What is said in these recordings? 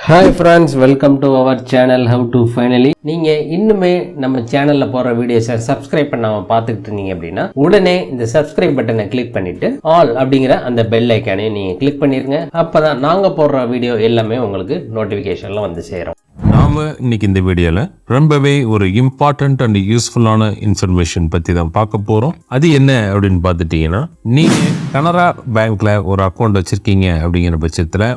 Hi friends, welcome to our channel How to Finally. நீங்க இன்னுமே நம்ம சேனல்ல போற வீடியோஸை சப்ஸ்கிரைப் பண்ணாம பார்த்துக்கிட்டு இருந்தீங்க அப்படின்னா உடனே இந்த சப்ஸ்கிரைப் பட்டனை கிளிக் பண்ணிட்டு ஆல் அப்படிங்கிற அந்த பெல் ஐக்கானையும் நீங்க கிளிக் பண்ணிருங்க. அப்பதான் நாங்க போடுற வீடியோ எல்லாமே உங்களுக்கு நோட்டிபிகேஷன்ல வந்து சேரும். நாம இன்னைக்கு இந்த வீடியோல ரொம்பவே ஒரு இம்பார்ட்டன்ட் அண்ட் யூஸ்ஃபுல்லான இன்ஃபர்மேஷன் பத்தி தான் பார்க்க போறோம். அது என்ன அப்படின்னு பார்த்துட்டீங்கன்னா, நீங்க கனரா பேங்க்ல ஒரு அக்கௌண்ட் வச்சிருக்கீங்க அப்படிங்கிற பட்சத்துல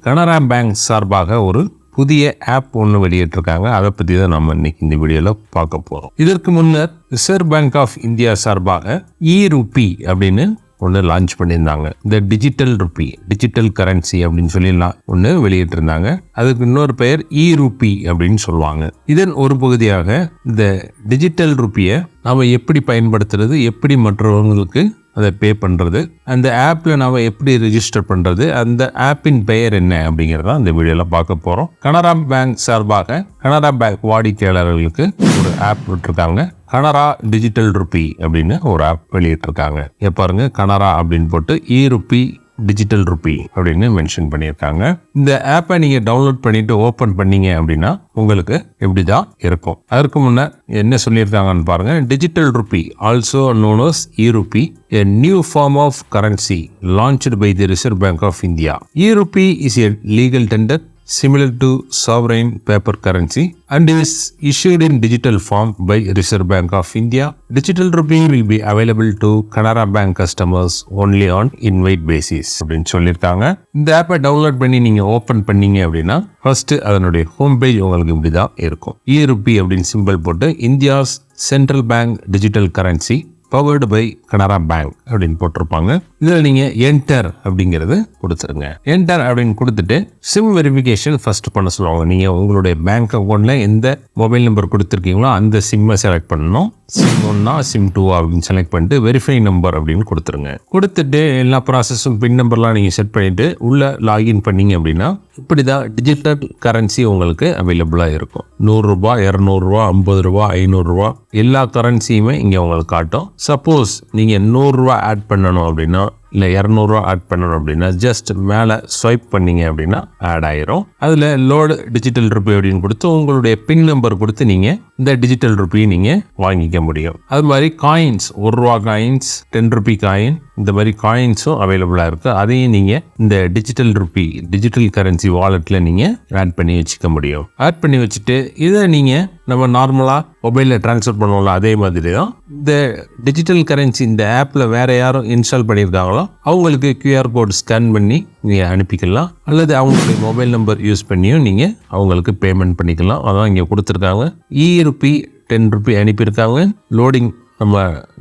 கனரா பேங்க் சார்பாக ஒரு புதிய ஆப் ஒன்று வெளியிட்டிருக்காங்க. அதை பற்றி தான் நம்ம இன்னைக்கு இந்த வீடியோவில் பார்க்க போகிறோம். இதற்கு முன்னர் ரிசர்வ் பேங்க் ஆஃப் இந்தியா சார்பாக e-RUPI அப்படின்னு ஒன்று லான்ச் பண்ணியிருந்தாங்க. இந்த டிஜிட்டல் கரன்சி அப்படின்னு சொல்லி ஒன்று வெளியிட்டிருந்தாங்க. அதுக்கு இன்னொரு பெயர் e-RUPI அப்படின்னு சொல்லுவாங்க. இதன் ஒரு பகுதியாக இந்த டிஜிட்டல் ருப்பியை நாம் எப்படி பயன்படுத்துறது, எப்படி மற்றவங்களுக்கு அதை பே பண்ணுறது, அந்த ஆப்பில் நாம் எப்படி ரெஜிஸ்டர் பண்ணுறது, அந்த ஆப்பின் பெயர் என்ன அப்படிங்கிறத அந்த வீடியோவில் பார்க்க போகிறோம். கனரா பேங்க் சார்பாக கனரா பேங்க் வாடிக்கையாளர்களுக்கு ஒரு ஆப் விட்டுருக்காங்க. கனரா டிஜிட்டல் ருப்பி அப்படின்னு ஒரு ஆப் வெளியிட்டிருக்காங்க. பாருங்க, கனரா அப்படின்னு போட்டு e-RUPI டிஜிட்டல் ருப்பி அப்படின்னு மென்ஷன் பண்ணியிருக்காங்க. இந்த ஆப்பை நீங்க டவுன்லோட் பண்ணிட்டு ஓபன் பண்ணீங்க அப்படின்னா உங்களுக்கு எப்படிதான் இருக்கும். அதற்கு முன்ன என்ன சொல்லியிருக்காங்கன்னு பாருங்க. Digital rupee, also known as e-RUPI, a new form of currency launched by the Reserve Bank of India. e-RUPI is a legal tender similar to sovereign paper currency and is issued in digital form by Reserve Bank of India. Digital rupee will be available to Canara Bank customers only on invite basis அப்படின்னு சொல்லியிருக்காங்க. இந்த ஆப்பை download பண்ணி நீங்க open பண்ணீங்க அப்படின்னா first அதனுடைய home page உங்களுக்கு இப்படிதான் இருக்கும். e-RUPI அப்படின்னு சிம்பிள் போட்டு India's central bank digital currency powered by Canara bank அப்படின்னு போட்டிருப்பாங்க. இதில் நீங்கள் என்டர் அப்படிங்கிறது கொடுத்துருங்க. என்டர் அப்படின்னு கொடுத்துட்டு சிம் வெரிஃபிகேஷன் ஃபர்ஸ்ட் பண்ண சொல்லுவாங்க. நீங்கள் உங்களுடைய பேங்க் அக்கௌண்ட்டில் எந்த மொபைல் நம்பர் கொடுத்துருக்கீங்களோ அந்த சிம்மை செலக்ட் பண்ணணும். சிம் 1 சிம் 2 அப்படின்னு செலக்ட் பண்ணிட்டு வெரிஃபை நம்பர் அப்படின்னு கொடுத்துருங்க. கொடுத்துட்டு எல்லா ப்ராசஸும் பின் நம்பர்லாம் நீங்கள் செட் பண்ணிட்டு உள்ள லாகின் பண்ணீங்க அப்படின்னா இப்படி தான் டிஜிட்டல் கரன்சி உங்களுக்கு அவைலபிளாக இருக்கும். 100 ரூபாய், 200 ரூபா, 50 ரூபா, 500 ரூபா எல்லா கரன்சியுமே இங்கே உங்களுக்கு காட்டும். சப்போஸ் நீங்கள் 100 ரூபா ஆட் பண்ணணும் அப்படின்னா இல்லை 200 ரூபா ஆட் பண்ணணும் அப்படின்னா ஜஸ்ட் மேலே ஸ்வைப் பண்ணீங்க அப்படின்னா ஆட் ஆயிரும். அதில் லோடு டிஜிட்டல் ருப்பி அப்படின்னு கொடுத்து உங்களுடைய பின் நம்பர் கொடுத்து நீங்கள் இந்த டிஜிட்டல் ருப்பியை நீங்கள் வாங்கிக்க முடியும். அது மாதிரி காயின்ஸ், 1 ரூபா காயின்ஸ், 10 ருப்பி காயின், இந்த மாதிரி காயின்ஸும் அவைலபிளாக இருக்குது. அதையும் நீங்கள் இந்த டிஜிட்டல் கரன்சி வாலெட்டில் நீங்கள் ஆட் பண்ணி வச்சுக்க முடியும். ஆட் பண்ணி வச்சுட்டு இதை நீங்கள் நம்ம நார்மலாக மொபைலில் ட்ரான்ஸ்ஃபர் பண்ணுவோம்ல, அதே மாதிரி தான் இந்த டிஜிட்டல் கரன்சி இந்த ஆப்பில் வேறு யாரும் இன்ஸ்டால் பண்ணியிருக்காங்களோ அவங்களுக்கு QR கோட் ஸ்கேன் பண்ணி நீங்கள் அனுப்பிக்கலாம். அல்லது அவங்களுடைய மொபைல் நம்பர் யூஸ் பண்ணியும் நீங்கள் அவங்களுக்கு பேமெண்ட் பண்ணிக்கலாம். அதான் இங்கே கொடுத்துருக்காங்க. e-RUPI 10 ருப்பி அனுப்பியிருக்காங்க. லோடிங்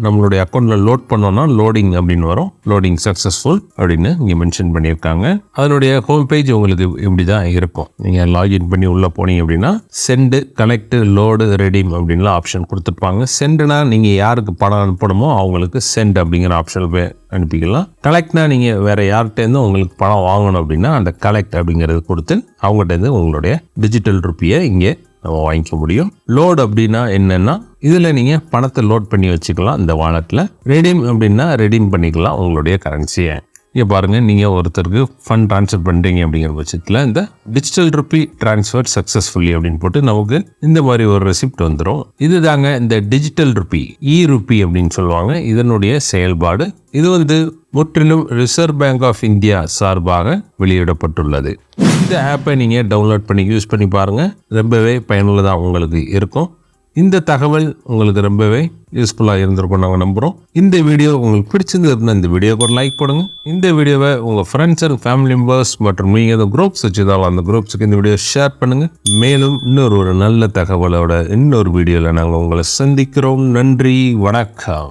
நம்மளுடைய அக்கௌண்ட்டில் லோட் பண்ணோம்னா லோடிங் அப்படின்னு வரும். லோடிங் சக்ஸஸ்ஃபுல் அப்படின்னு இங்கே மென்ஷன் பண்ணியிருக்காங்க. அதனுடைய ஹோம் பேஜ் உங்களுக்கு இப்படி தான் இருக்கும். நீங்கள் லாகின் பண்ணி உள்ளே போனீங்க அப்படின்னா சென்டு, கனெக்ட், லோடு, ரெடீம் அப்படின்லாம் ஆப்ஷன் கொடுத்துருப்பாங்க. சென்டுனா நீங்கள் யாருக்கு பணம் அனுப்பணுமோ அவங்களுக்கு சென்ட் அப்படிங்கிற ஆப்ஷன் அனுப்பிக்கலாம். கலெக்ட்னா நீங்கள் வேற யார்கிட்டேருந்து உங்களுக்கு பணம் வாங்கணும் அப்படின்னா அந்த கலெக்ட் அப்படிங்கிறது கொடுத்து அவங்ககிட்ட உங்களுடைய டிஜிட்டல் ருப்பியை இங்கே நம்ம வாங்கிக்க முடியும். லோட் அப்படின்னா என்னன்னா இதில் நீங்கள் பணத்தை லோட் பண்ணி வச்சுக்கலாம் இந்த வாலெட்டில். ரெடீம் அப்படின்னா ரெடீம் பண்ணிக்கலாம் உங்களுடைய கரன்சியை. இங்கே பாருங்கள், நீங்கள் ஒருத்தருக்கு ஃபண்ட் ட்ரான்ஸ்ஃபர் பண்ணுறீங்க அப்படிங்கிற பட்சத்தில் இந்த டிஜிட்டல் ருப்பி ட்ரான்ஸ்ஃபர் சக்ஸஸ்ஃபுல்லி அப்படின்னு போட்டு நமக்கு இந்த மாதிரி ஒரு ரெசிப்ட் வந்துடும். இது தாங்க இந்த டிஜிட்டல் ருப்பி, e-RUPI அப்படின்னு சொல்லுவாங்க. இதனுடைய செயல்பாடு இது முற்றிலும் ரிசர்வ் பேங்க் ஆஃப் இந்தியா சார்பாக வெளியிடப்பட்டுள்ளது. இந்த ஆப்பை நீங்கள் டவுன்லோட் பண்ணி யூஸ் பண்ணி பாருங்கள். ரொம்பவே பயனுள்ளதாக உங்களுக்கு இருக்கும். இந்த தகவல் உங்களுக்கு ரொம்பவே யூஸ்ஃபுல்லாக இருந்திருக்கும் நாங்கள் நம்புகிறோம். இந்த வீடியோ உங்களுக்கு பிடிச்சிருந்ததுன்னா இந்த வீடியோக்கு ஒரு லைக் போடுங்க. இந்த வீடியோவை உங்கள் ஃப்ரெண்ட்ஸ் அண்ட் ஃபேமிலி மெம்பர்ஸ் மற்றும் நீங்கள் எந்த குரூப்ஸ் வச்சுருந்தாலும் அந்த குரூப்ஸுக்கு இந்த வீடியோ ஷேர் பண்ணுங்கள். மேலும் இன்னொரு நல்ல தகவலோட இன்னொரு வீடியோவில் நாங்கள் உங்களை சந்திக்கிறோம். நன்றி, வணக்கம்.